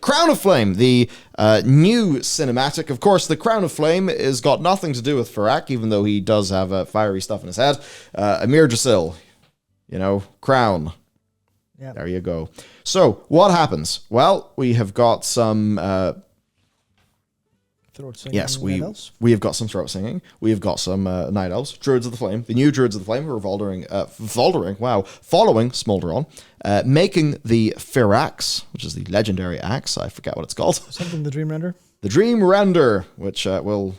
Crown of Flame, the new cinematic. Of course, the Crown of Flame has got nothing to do with Farak, even though he does have fiery stuff in his head. Amir Jasil, crown. Yeah. There you go. So, what happens? Well, we have got some... throat singing. Yes, we have got some throat singing. We have got some Night Elves, Druids of the Flame, the new Druids of the Flame, who are following Smolderon, making the Firax, which is the legendary axe. I forget what it's called. Something the Dream Render. The Dream Render, which will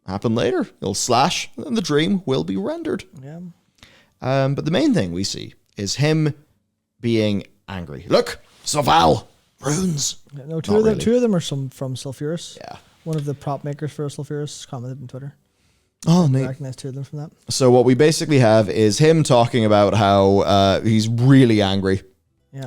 happen later. It'll slash, and the dream will be rendered. Yeah. But the main thing we see is him being angry. Look, Soval, runes. No, two of them are from Sulfuris. Yeah. One of the prop makers for Sulfuris commented on Twitter. Oh, I neat. recognize two of them from that. So what we basically have is him talking about how he's really angry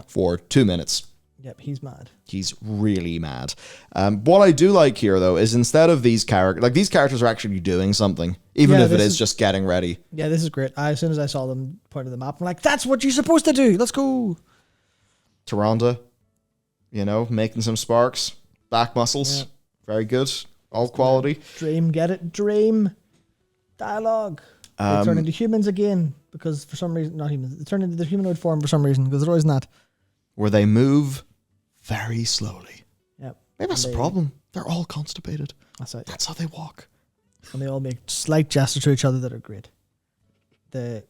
for 2 minutes. Yep, he's mad. He's really mad. What I do like here, though, is instead of these characters, these characters are actually doing something, even if it is just getting ready. Yeah, this is great. As soon as I saw them point to the map, I'm like, that's what you're supposed to do. Let's go. Tyrande, making some sparks. Back muscles. Yeah. Very good. All quality. Dream, get it? Dream. Dialogue. They turn into humans again because for some reason, not humans, they turn into the humanoid form for some reason because they're always not. Where they move very slowly. Yep. Maybe that's the problem. They're all constipated. That's it. That's how they walk. And they all make slight gestures to each other that are great. The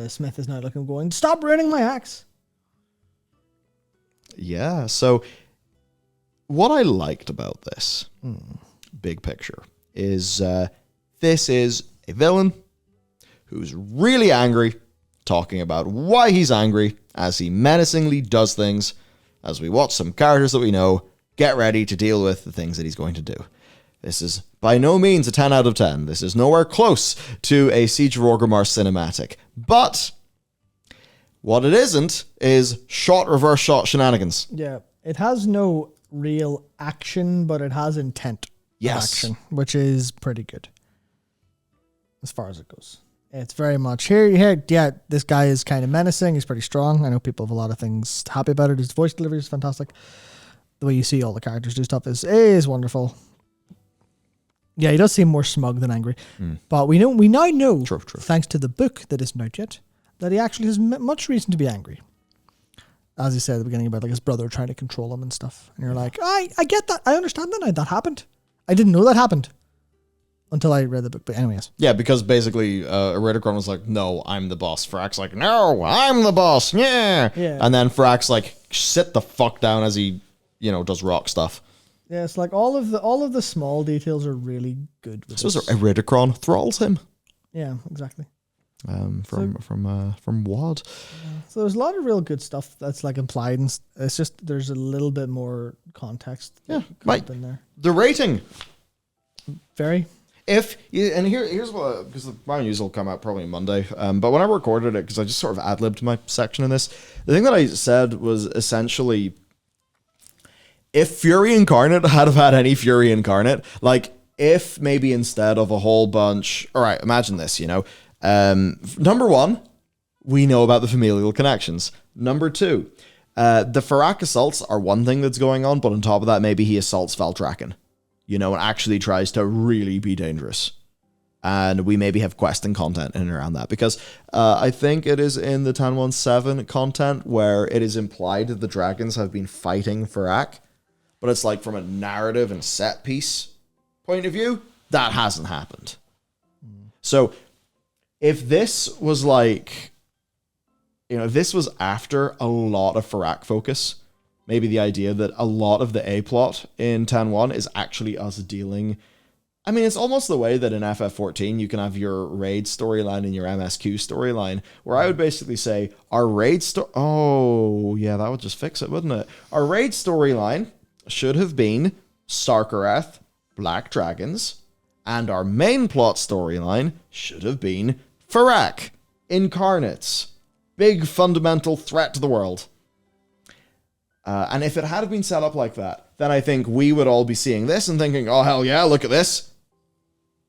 smith is now looking going, stop ruining my axe. Yeah, so what I liked about this big picture is this is a villain who's really angry, talking about why he's angry as he menacingly does things as we watch some characters that we know get ready to deal with the things that he's going to do. This is by no means a 10 out of 10. This is nowhere close to a Siege of Orgrimmar cinematic. But what it isn't is reverse shot shenanigans. Yeah, it has no real action, but it has intent. Yes. Action, which is pretty good as far as it goes. It's very much here. Yeah, this guy is kind of menacing. He's pretty strong. I know people have a lot of things happy about it. His voice delivery is fantastic. The way you see all the characters do stuff is wonderful. Yeah, he does seem more smug than angry. But we now know, True. thanks to the book that isn't out yet, that he actually has much reason to be angry. As he said at the beginning about his brother trying to control him and stuff. And you're like, I get that. I understand that now. That happened. I didn't know that happened until I read the book. But anyways. Yeah, because basically Eridicron was like, no, I'm the boss. Frack's like, no, I'm the boss. Yeah. And then Frack's like, sit the fuck down as he, does rock stuff. Yeah, it's like all of the small details are really good. With so Eridicron thralls him. Yeah, exactly. From Wad. So there's a lot of real good stuff that's like implied, and it's just there's a little bit more context. Yeah, in there. The rating. Very. Here's what, because my news will come out probably Monday. But when I recorded it, because I just sort of ad-libbed my section in this, the thing that I said was essentially, if Fury Incarnate had any Fury Incarnate, like if maybe instead of a whole bunch, all right, imagine this, number one, we know about the familial connections. Number two, the Farak assaults are one thing that's going on, but on top of that, maybe he assaults Valdrakken, and actually tries to really be dangerous. And we maybe have questing content in and around that, because I think it is in the 10.1.7 content where it is implied that the dragons have been fighting Farak, but it's like from a narrative and set piece point of view, that hasn't happened. So if this was like, if this was after a lot of Farak focus, maybe the idea that a lot of the A-plot in 10.1 is actually us dealing... I mean, it's almost the way that in FF14 you can have your raid storyline and your MSQ storyline, where I would basically say, our raid oh, yeah, that would just fix it, wouldn't it? Our raid storyline should have been Sarkareth, Black Dragons, and our main plot storyline should have been Farak, Incarnates, big fundamental threat to the world. And if it had been set up like that, then I think we would all be seeing this and thinking, oh, hell yeah, look at this.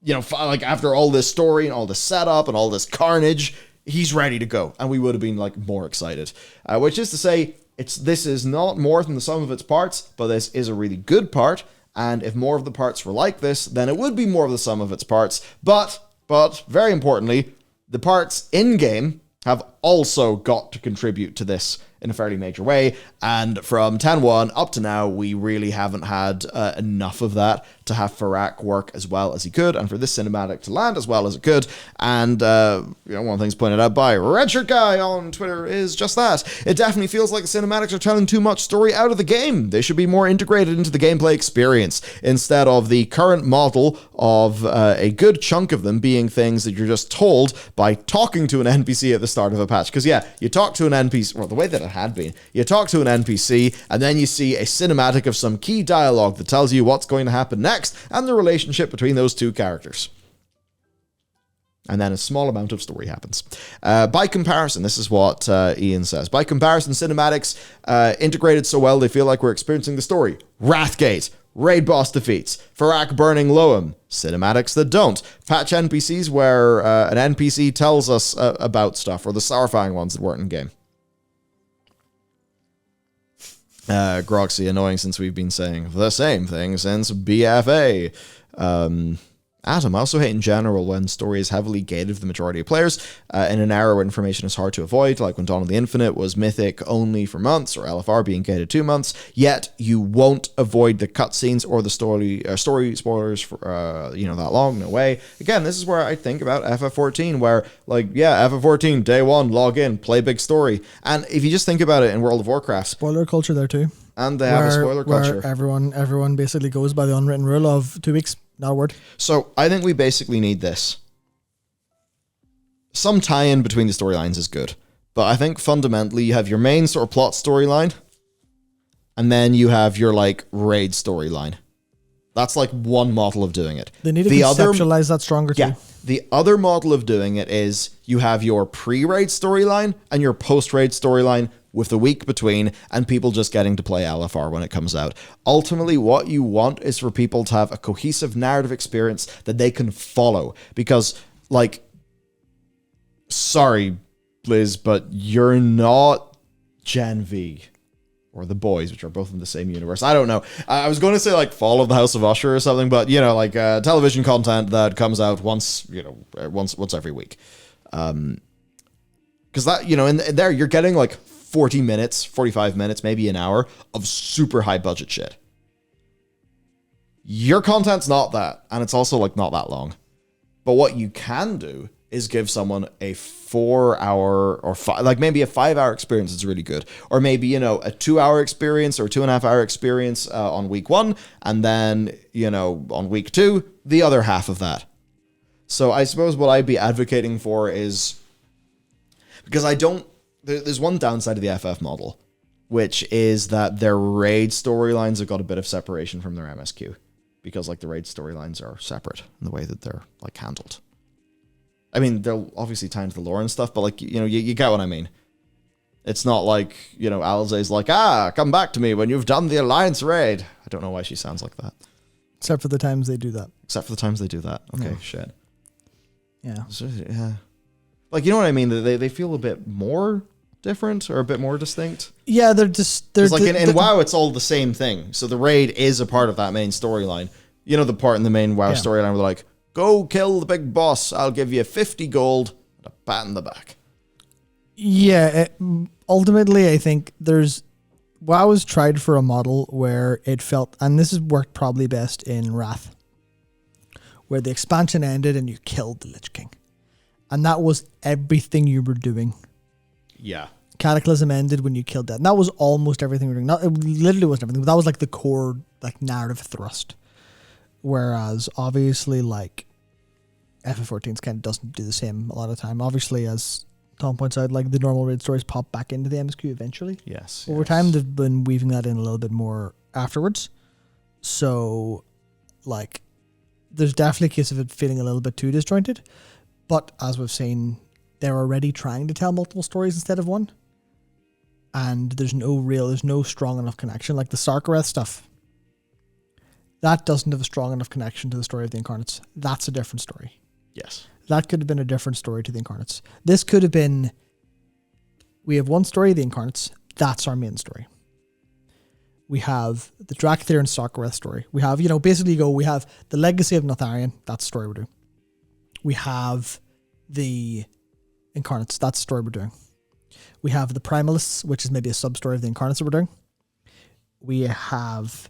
Like after all this story and all this setup and all this carnage, he's ready to go. And we would have been like more excited. Which is to say, This is not more than the sum of its parts, but this is a really good part. And if more of the parts were like this, then it would be more of the sum of its parts. But very importantly, the parts in game have also got to contribute to this in a fairly major way. And from 10.1 up to now, we really haven't had enough of that to have Farak work as well as he could, and for this cinematic to land as well as it could. And one of the things pointed out by Redshirt Guy on Twitter is just that. It definitely feels like the cinematics are telling too much story out of the game. They should be more integrated into the gameplay experience, instead of the current model of a good chunk of them being things that you're just told by talking to an NPC at the start of a patch. Because yeah, you talk to an NPC, well, the way that it had been, you talk to an NPC, and then you see a cinematic of some key dialogue that tells you what's going to happen next, and the relationship between those two characters. And then a small amount of story happens. By comparison, this is what Ian says. By comparison, cinematics integrated so well they feel like we're experiencing the story. Wrathgate, raid boss defeats, Farak burning Loam, cinematics that don't. Patch NPCs where an NPC tells us about stuff, or the sourifying ones that weren't in game. Groxy, annoying since we've been saying the same thing since BFA. Adam, I also hate in general when story is heavily gated for the majority of players in an era where information is hard to avoid, like when Dawn of the Infinite was mythic only for months, or LFR being gated 2 months, yet you won't avoid the cutscenes or the story spoilers for that long, no way. Again, this is where I think about FF14, where FF14 day one, log in, play big story. And if you just think about it in World of Warcraft, spoiler culture there too. And they have a spoiler culture. Everyone basically goes by the unwritten rule of 2 weeks. Not a word. So I think we basically need this. Some tie-in between the storylines is good, but I think fundamentally you have your main sort of plot storyline, and then you have your raid storyline. That's one model of doing it. They need to conceptualize that stronger too. Yeah. The other model of doing it is you have your pre-raid storyline and your post-raid storyline, with the week between, and people just getting to play LFR when it comes out. Ultimately, what you want is for people to have a cohesive narrative experience that they can follow. Because, sorry, Liz, but you're not Gen V. Or The Boys, which are both in the same universe. I don't know. I was going to say, Fall of the House of Usher or something, but, television content that comes out once every week. Because that, in there, you're getting, 40 minutes, 45 minutes, maybe an hour of super high budget shit. Your content's not that, and it's also not that long. But what you can do is give someone a 4 hour or maybe a 5 hour experience that's really good. Or maybe, a 2 hour experience or 2.5 hour experience on week 1, and then, on week 2, the other half of that. So I suppose what I'd be advocating for is, because there's one downside of the FF model, which is that their raid storylines have got a bit of separation from their MSQ, because the raid storylines are separate in the way that they're handled. I mean, they'll obviously tie into the lore and stuff, but you get what I mean. It's not Alizé's come back to me when you've done the Alliance raid. I don't know why she sounds like that. Except for the times they do that. Okay, No. shit. Yeah. Yeah. You know what I mean? They feel a bit more different or a bit more distinct. Yeah, they're in WoW, it's all the same thing. So the raid is a part of that main storyline. The part in the main WoW storyline where go kill the big boss. I'll give you 50 gold and a pat in the back. Yeah, ultimately, I think WoW has tried for a model where it felt, and this has worked probably best in Wrath, where the expansion ended and you killed the Lich King. And that was everything you were doing. Yeah. Cataclysm ended when you killed that. And that was almost everything we were doing. It literally wasn't everything, but that was the core narrative thrust. Whereas obviously FF14's kind of doesn't do the same a lot of time. Obviously, as Tom points out, the normal raid stories pop back into the MSQ eventually. Yes. Over time, they've been weaving that in a little bit more afterwards. So, there's definitely a case of it feeling a little bit too disjointed. But as we've seen, they're already trying to tell multiple stories instead of one. And there's no strong enough connection. The Sarkareth stuff, that doesn't have a strong enough connection to the story of the Incarnates. That's a different story. Yes. That could have been a different story to the Incarnates. This could have been, we have one story of the Incarnates, That's our main story. We have the Drakthir and Sarkareth story. We have, basically we have the Legacy of Notharian. That's the story we're doing. We have the Incarnates. That's the story we're doing. We have the Primalists, which is maybe a sub-story of the Incarnates that we're doing. We have,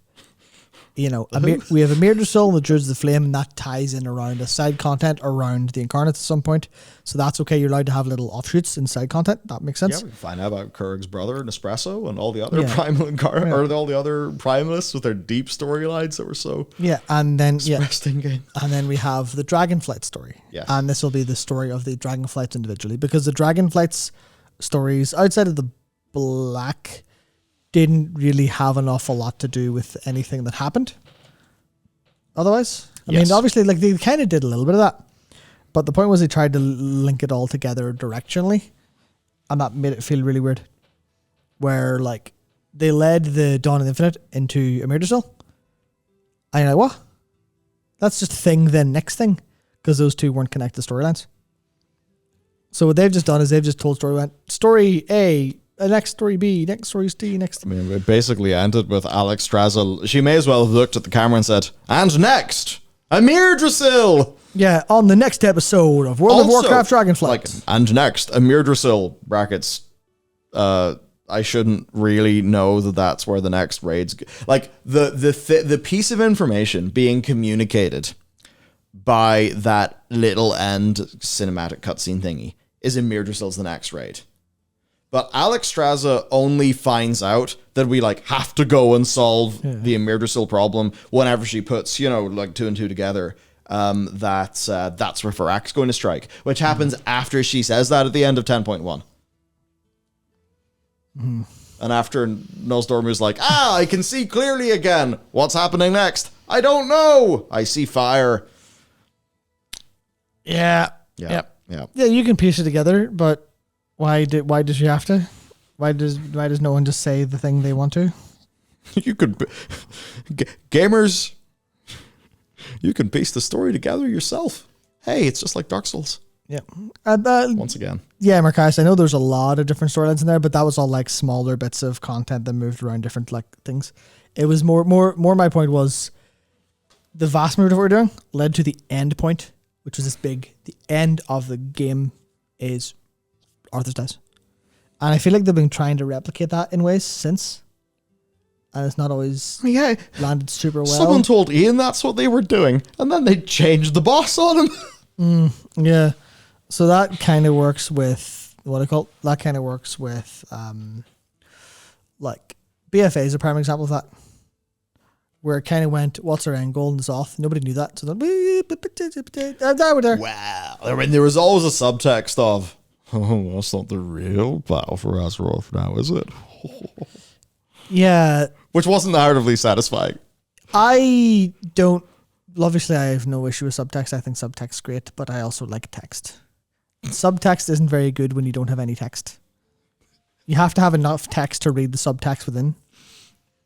we have Amir Drasil and the Druids of the Flame, and that ties in around a side content around the Incarnates at some point. So that's okay. You're allowed to have little offshoots in side content. That makes sense. Yeah, we can find out about Kurg's brother and Espresso and all the other primal or all the other primalists with their deep storylines that were so and then expressed in game. And then we have the Dragonflight story. Yes. And this will be the story of the Dragonflights individually, because the Dragonflights stories outside of the Black didn't really have an awful lot to do with anything that happened. Otherwise, I mean, obviously, they kind of did a little bit of that, but the point was they tried to link it all together directionally, and that made it feel really weird. Where they led the Dawn of the Infinite into Amir Drasil, and you're like, what? That's just thing then next thing, because those two weren't connected storylines. So what they've just done is they've just told story A. Next story B, next story C, next. I mean, it basically ended with Alex Strazel. She may as well have looked at the camera and said, "And next, Amir Drasil." Yeah, on the next episode of World of Warcraft Dragonflight. And next, Amir Drasil, brackets. I shouldn't really know that that's where the next raid's... the piece of information being communicated by that little end cinematic cutscene thingy is Amir Drasil's the next raid. But Alex Straza only finds out that we have to go and solve the Amir Drasil problem whenever she puts, 2 and 2 together. That's where Farak's going to strike, which happens after she says that at the end of 10.1. And after Nosdormu's like, I can see clearly again. What's happening next? I don't know. I see fire. Yeah. Yeah. Yeah, you can piece it together, but why does you have to? Why does no one just say the thing they want to? You could gamers, you can piece the story together yourself. Hey, it's just like Dark Souls. Yeah. Once again. Yeah, Marcus, I know there's a lot of different storylines in there, but that was all smaller bits of content that moved around different things. It was more my point was the vast majority of what we're doing led to the end point, which was this big. The end of the game is Arthur's dies. And I feel like they've been trying to replicate that in ways since. And it's not always landed super well. Someone told Ian that's what they were doing, and then they changed the boss on him. Yeah. So that kind of works with that kind of works with BFA is a prime example of that. Where it kind of went, what's our end goal in the South? Nobody knew that. So then, we're there. Wow. I mean, there was always a subtext of, that's not the real battle for Azeroth now, is it? Yeah. Which wasn't narratively satisfying. Obviously I have no issue with subtext. I think subtext is great, but I also like text. Subtext isn't very good when you don't have any text. You have to have enough text to read the subtext within.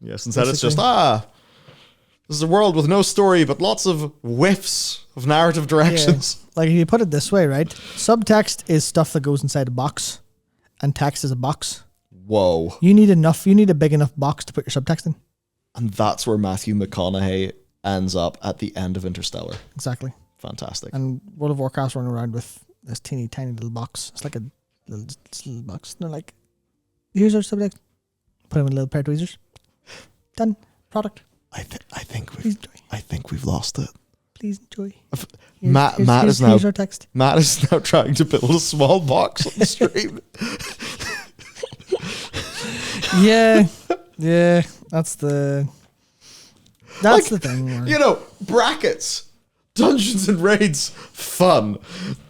Yes, instead it's just, this is a world with no story, but lots of whiffs of narrative directions. Yeah. If you put it this way, right? Subtext is stuff that goes inside a box, and text is a box. Whoa. You need a big enough box to put your subtext in. And that's where Matthew McConaughey ends up at the end of Interstellar. Exactly. Fantastic. And World of Warcraft's running around with this teeny tiny little box. It's like a little box. And they're like, here's our subtext. Put them in a little pair of tweezers. Done. Product. I think we've lost it. Please enjoy. Matt is now trying to build a small box on the stream. Yeah. That's the thing. Brackets. Dungeons and Raids, fun.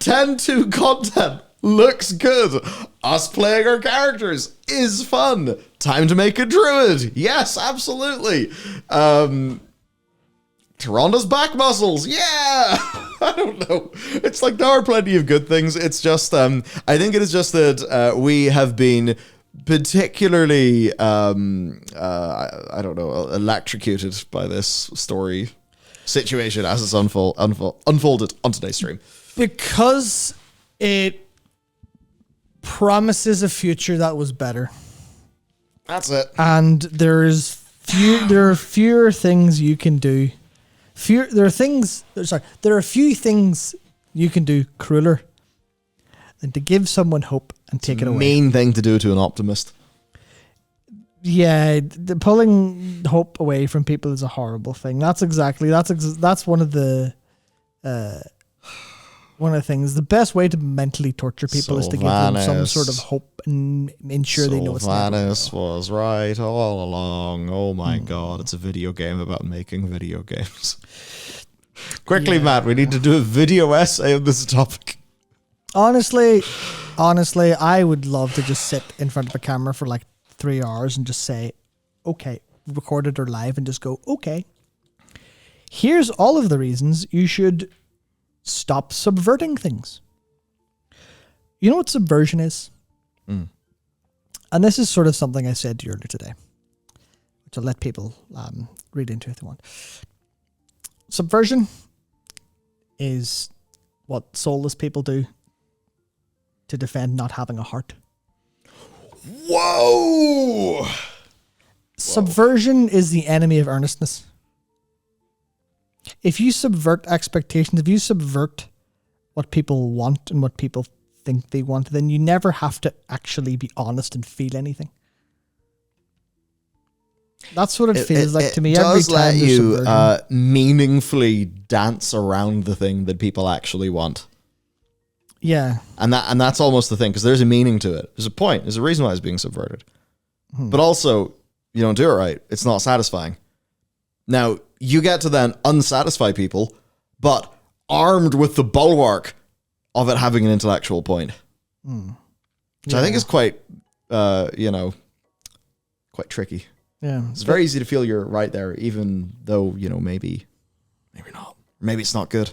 10-2 content, looks good. Us playing our characters is fun. Time to make a druid. Yes, absolutely. Tyranda's back muscles. Yeah. I don't know. It's there are plenty of good things. It's just, I think it is just that we have been particularly, I don't know, electrocuted by this story situation as it's unfolded on today's stream. Because it promises a future that was better. That's it. And there are fewer things you can do. There are few things you can do crueler than to give someone hope and take it away. Main thing to do to an optimist. Yeah, pulling hope away from people is a horrible thing. That's one of the things. The best way to mentally torture people is to give them some sort of hope and ensure they know it's never Sylvanas was right all along. Oh my god, it's a video game about making video games. Quickly, Matt, we need to do a video essay on this topic. Honestly, I would love to just sit in front of a camera for like 3 hours and just say, okay, record it or live and just go, okay, here's all of the reasons you should stop subverting things. You know what subversion is? And this is sort of something I said to you earlier today, which I'll let people read into if they want. Subversion is what soulless people do to defend not having a heart. Whoa! Subversion is the enemy of earnestness. If you subvert expectations, if you subvert what people want and what people think they want, then you never have to actually be honest and feel anything. That's what it feels like to me. It Every does time let there's you subversion. meaningfully dance around the thing that people actually want. Yeah. And that's almost the thing, because there's a meaning to it. There's a point. There's a reason why it's being subverted. But also, you don't do it right. It's not satisfying. Now, you get to then unsatisfy people, but armed with the bulwark of it having an intellectual point. Which I think is quite, quite tricky. Yeah. It's very easy to feel you're right there, even though, maybe not. Maybe it's not good.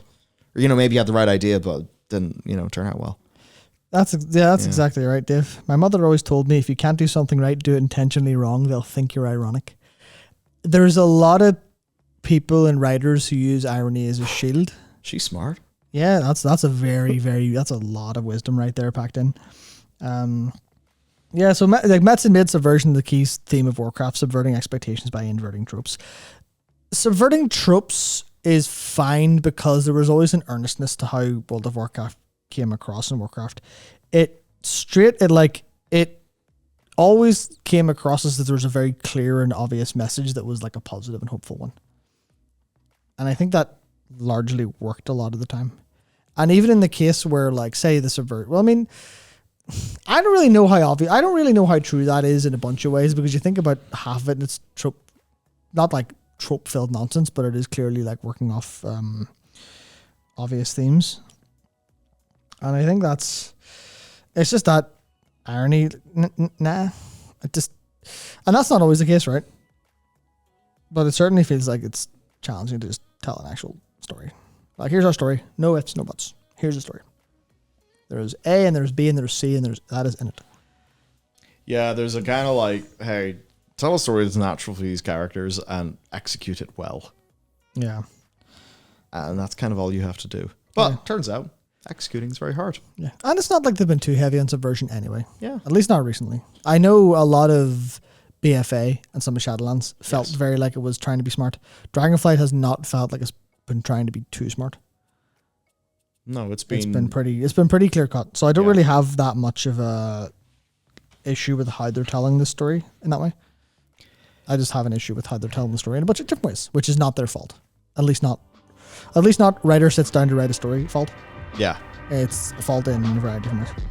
Or, maybe you had the right idea, but didn't, turn out well. That's exactly right, Dave. My mother always told me if you can't do something right, do it intentionally wrong. They'll think you're ironic. There's a lot of people and writers who use irony as a shield. She's smart. Yeah, that's a very, very, that's a lot of wisdom right there packed in. Yeah, so Metzen made subversion the key theme of Warcraft, subverting expectations by inverting tropes. Subverting tropes is fine because there was always an earnestness to how World of Warcraft came across in Warcraft. It always came across as that there was a very clear and obvious message that was like a positive and hopeful one. And I think that largely worked a lot of the time. And even in the case where, like, say the subvert, well, I mean, I don't really know how true that is in a bunch of ways, because you think about half of it and it's trope, not like trope filled nonsense, but it is clearly like working off obvious themes. And I think it's just that irony. And that's not always the case, right? But it certainly feels like it's challenging to just tell an actual story. Like, here's our story. No ifs, no buts. Here's the story. There's A and there's B and there's C and that is in it. Yeah, there's a kind of like, hey, tell a story that's natural for these characters and execute it well. Yeah. And that's kind of all you have to do. But turns out, executing is very hard. Yeah. And it's not like they've been too heavy on subversion anyway. Yeah. At least not recently. I know a lot of BFA and some of Shadowlands felt very like it was trying to be smart. Dragonflight has not felt like it's been trying to be too smart. No, it's been pretty clear cut. So I don't really have that much of a issue with how they're telling the story in that way. I just have an issue with how they're telling the story in a bunch of different ways, which is not their fault. At least not writer sits down to write a story fault. Yeah. It's a fault in a variety of different ways.